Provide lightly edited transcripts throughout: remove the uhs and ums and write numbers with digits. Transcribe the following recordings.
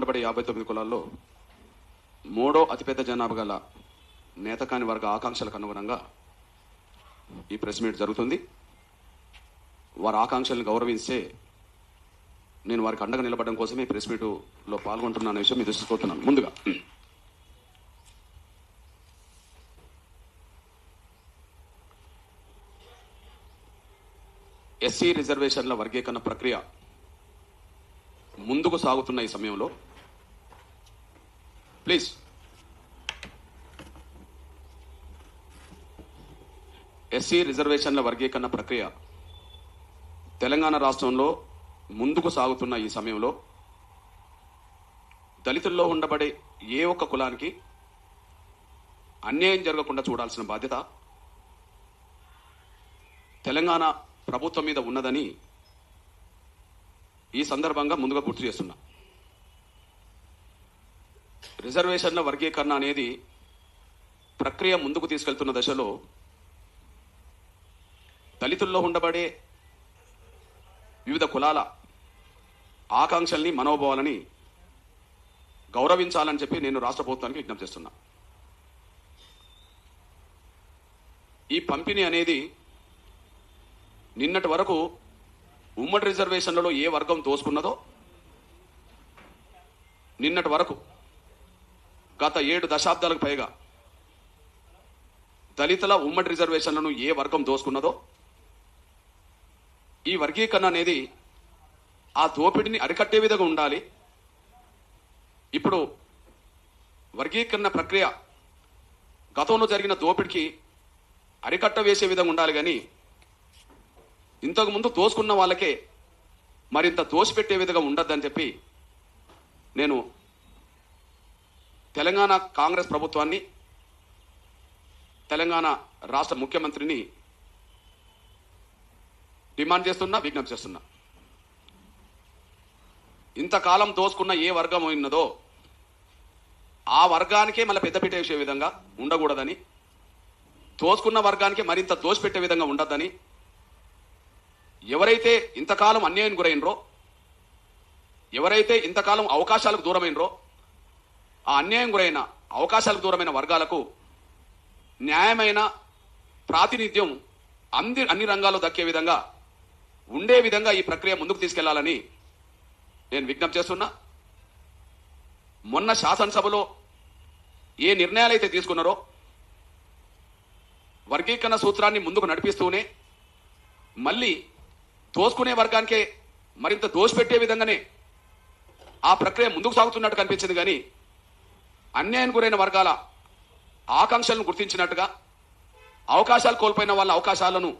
ఉండబడే 59 కులాల్లో మూడో అతిపెద్ద జనాభా గల నేతకాని వర్గ ఆకాంక్షలకు అనుగుణంగా ఈ ప్రెస్ మీట్ జరుగుతుంది. వారి ఆకాంక్షలను గౌరవించే నేను వారికి అండగా నిలబడడం కోసమే ప్రెస్ మీటులో పాల్గొంటున్న విషయం మీ దృష్టికి పోతున్నాను. ముందుగా ఎస్సీ రిజర్వేషన్ల వర్గీకరణ ప్రక్రియ ముందుకు సాగుతున్న ఈ సమయంలో ప్లీజ్ ఎస్సీ రిజర్వేషన్ల వర్గీకరణ ప్రక్రియ తెలంగాణ రాష్ట్రంలో ముందుకు సాగుతున్న ఈ సమయంలో దళితుల్లో ఉండబడే ఏ ఒక్క కులానికి అన్యాయం జరగకుండా చూడాల్సిన బాధ్యత తెలంగాణ ప్రభుత్వం మీద ఉన్నదని ఈ సందర్భంగా ముందుగా గుర్తు చేస్తున్నా. రిజర్వేషన్ల వర్గీకరణ అనేది ప్రక్రియ ముందుకు తీసుకెళ్తున్న దశలో దళితుల్లో ఉండబడే వివిధ కులాల ఆకాంక్షల్ని మనోభావాలని గౌరవించాలని చెప్పి నేను రాష్ట్ర ప్రభుత్వానికి విజ్ఞప్తి చేస్తున్నా. ఈ పంపిణీ అనేది నిన్నటి వరకు ఉమ్మడి రిజర్వేషన్లలో ఏ వర్గం దోసుకున్నదో నిన్నటి వరకు గత 7 దశాబ్దాలకు పైగా దళితుల ఉమ్మడి రిజర్వేషన్లను ఏ వర్గం దోసుకున్నదో ఈ వర్గీకరణ అనేది ఆ దోపిడిని అరికట్టే విధంగా ఉండాలి. ఇప్పుడు వర్గీకరణ ప్రక్రియ గతంలో జరిగిన దోపిడికి అరికట్ట వేసే విధంగా ఉండాలి, కానీ ఇంతకుముందు దోసుకున్న వాళ్ళకే మరింత దోసిపెట్టే విధంగా ఉండద్దని చెప్పి నేను తెలంగాణ కాంగ్రెస్ ప్రభుత్వాన్ని, తెలంగాణ రాష్ట్ర ముఖ్యమంత్రిని డిమాండ్ చేస్తున్నా, విజ్ఞప్తి చేస్తున్నా. ఇంతకాలం దోసుకున్న ఏ వర్గం ఉన్నదో ఆ వర్గానికే మళ్ళీ పెద్దపీట వేసే విధంగా ఉండకూడదని, దోసుకున్న వర్గానికి మరింత దోసిపెట్టే విధంగా ఉండద్దని, ఎవరైతే ఇంతకాలం అన్యాయం గురైనరో, ఎవరైతే ఇంతకాలం అవకాశాలకు దూరమైనరో, ఆ అన్యాయం గురైన అవకాశాలకు దూరమైన వర్గాలకు న్యాయమైన ప్రాతినిధ్యం అన్ని రంగాల్లో దక్కే విధంగా ఉండే విధంగా ఈ ప్రక్రియ ముందుకు తీసుకెళ్లాలని నేను విజ్ఞప్తి చేస్తున్నా. మొన్న శాసనసభలో ఏ నిర్ణయాలు అయితే తీసుకున్నారో వర్గీకరణ సూత్రాన్ని ముందుకు నడిపిస్తూనే మళ్ళీ దోసుకునే వర్గానికే మరింత దోసిపెట్టే విధంగానే ఆ ప్రక్రియ ముందుకు సాగుతున్నట్టు కనిపించింది, కానీ అన్యాయం గురైన వర్గాల ఆకాంక్షలను గుర్తించినట్టుగా, అవకాశాలు కోల్పోయిన వాళ్ళ అవకాశాలను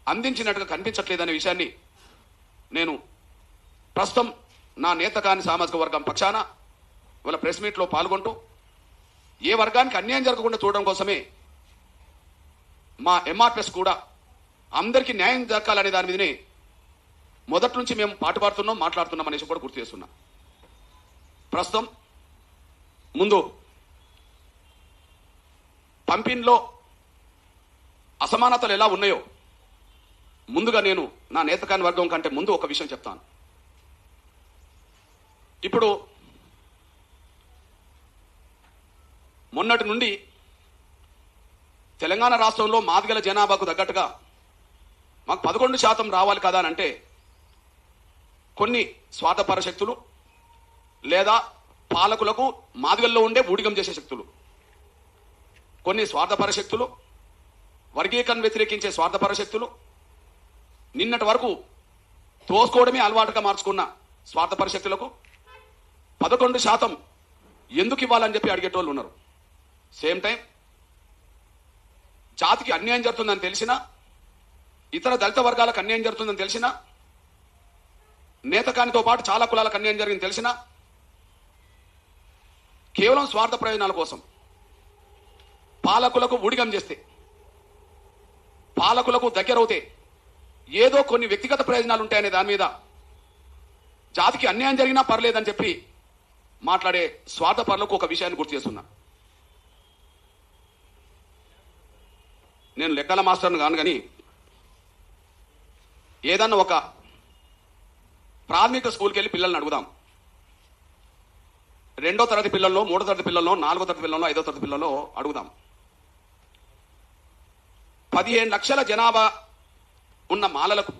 అందించినట్టుగా కనిపించట్లేదనే విషయాన్ని నేను ప్రస్తుతం నా నేతకాని సామాజిక వర్గం పక్షాన వాళ్ళ ప్రెస్ మీట్లో పాల్గొంటూ ఏ వర్గానికి అన్యాయం జరగకుండా చూడడం కోసమే మా ఎంఆర్పిఎస్ కూడా అందరికీ న్యాయం దక్కాలనే దాని మీదనే మొదటి నుంచి మేము పాటుపడుతున్నాం, మాట్లాడుతున్నాం అనేసి కూడా గుర్తు చేస్తున్నా. ప్రస్తుతం ముందు పంపిణీలో అసమానతలు ఎలా ఉన్నాయో ముందుగా నేను నా నేతకాని వర్గం కంటే ముందు ఒక విషయం చెప్తాను. ఇప్పుడు మొన్నటి నుండి తెలంగాణ రాష్ట్రంలో మాదిగల జనాభాకు తగ్గట్టుగా మాకు 11% రావాలి కదా అని అంటే కొన్ని స్వార్థపర శక్తులు లేదా పాలకులకు మాదిగల్లో ఉండే ఊడిగం చేసే శక్తులు, కొన్ని స్వార్థపర శక్తులు, వర్గీకరణ వ్యతిరేకించే స్వార్థపర శక్తులు, నిన్నటి వరకు తోసుకోవడమే అలవాటుగా మార్చుకున్న స్వార్థపర శక్తులకు 11% ఎందుకు ఇవ్వాలని చెప్పి అడిగేటోళ్ళు ఉన్నారు. సేమ్ టైం జాతికి అన్యాయం జరుగుతుందని తెలిసినా, ఇతర దళిత వర్గాలకు అన్యాయం జరుగుతుందని తెలిసినా, నేతకానితో పాటు చాలా కులాలకు అన్యాయం జరిగిందని తెలిసినా, కేవలం స్వార్థ ప్రయోజనాల కోసం పాలకులకు ఊడిగం చేస్తే, పాలకులకు దగ్గరవుతే ఏదో కొన్ని వ్యక్తిగత ప్రయోజనాలు ఉంటాయనే దాని మీద జాతికి అన్యాయం జరిగినా పర్లేదని చెప్పి మాట్లాడే స్వార్థపరులకు ఒక విషయాన్ని గుర్తు చేస్తున్నా. నేను లెక్కల మాస్టర్ను కాను, కానీ ఏదన్నా ఒక ప్రాథమిక స్కూల్కి వెళ్ళి పిల్లల్ని అడుగుదాం, 2వ తరగతి పిల్లల్లో, 3వ తరగతి పిల్లల్లో, 4వ తరగతి పిల్లల్లో, 5వ తరగతి పిల్లల్లో అడుగుదాం. 15 లక్షల జనాభా ఉన్న మాలలకు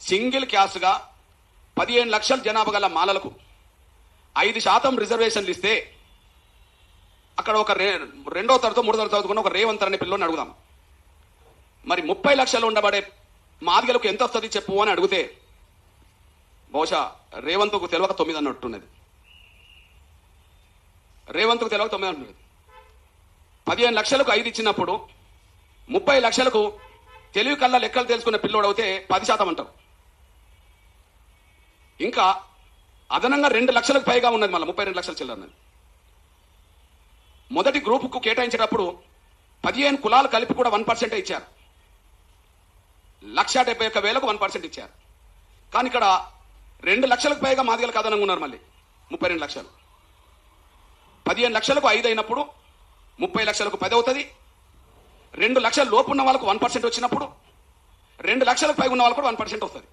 సింగిల్ క్యాస్ట్గా 15 లక్షల జనాభా గల మాలలకు 5% రిజర్వేషన్లు ఇస్తే అక్కడ ఒక 2వ తరగతి 3వ తరగతి చదువుకున్న ఒక రేవంత్ అనే పిల్లని అడుగుదాం. మరి 30 లక్షలు ఉండబడే మాదిగలకు ఎంత వస్తుంది చెప్పు అని అడిగితే బహుశా రేవంత్కు తెలియక 9 అన్నట్టున్నది. రేవంత్కు తెలియక 9 అంటున్నది. 15 లక్షలకు 5 ఇచ్చినప్పుడు 30 లక్షలకు తెలివి కల్లా లెక్కలు తెలుసుకున్న పిల్లోడు అయితే 10% అంటారు. ఇంకా అదనంగా 2 లక్షలకు పైగా ఉన్నది, మళ్ళీ 32 లక్షల చిల్లరన్నది. మొదటి గ్రూపుకు కేటాయించేటప్పుడు 15 కులాలు కలిపి కూడా 1% ఇచ్చారు. 1,71,000కు 1% ఇచ్చారు. కానీ ఇక్కడ 2 లక్షలకు పైగా మాదిగలకు అదనంగా ఉన్నారు. మళ్ళీ 32 లక్షలు. 15 లక్షలకు 5 అయినప్పుడు 30 లక్షలకు 10 అవుతుంది. 2 లక్షల లోపు ఉన్న వాళ్ళకు 1% వచ్చినప్పుడు 2 లక్షలకు పైగా ఉన్న వాళ్ళకు కూడా 1% వస్తుంది.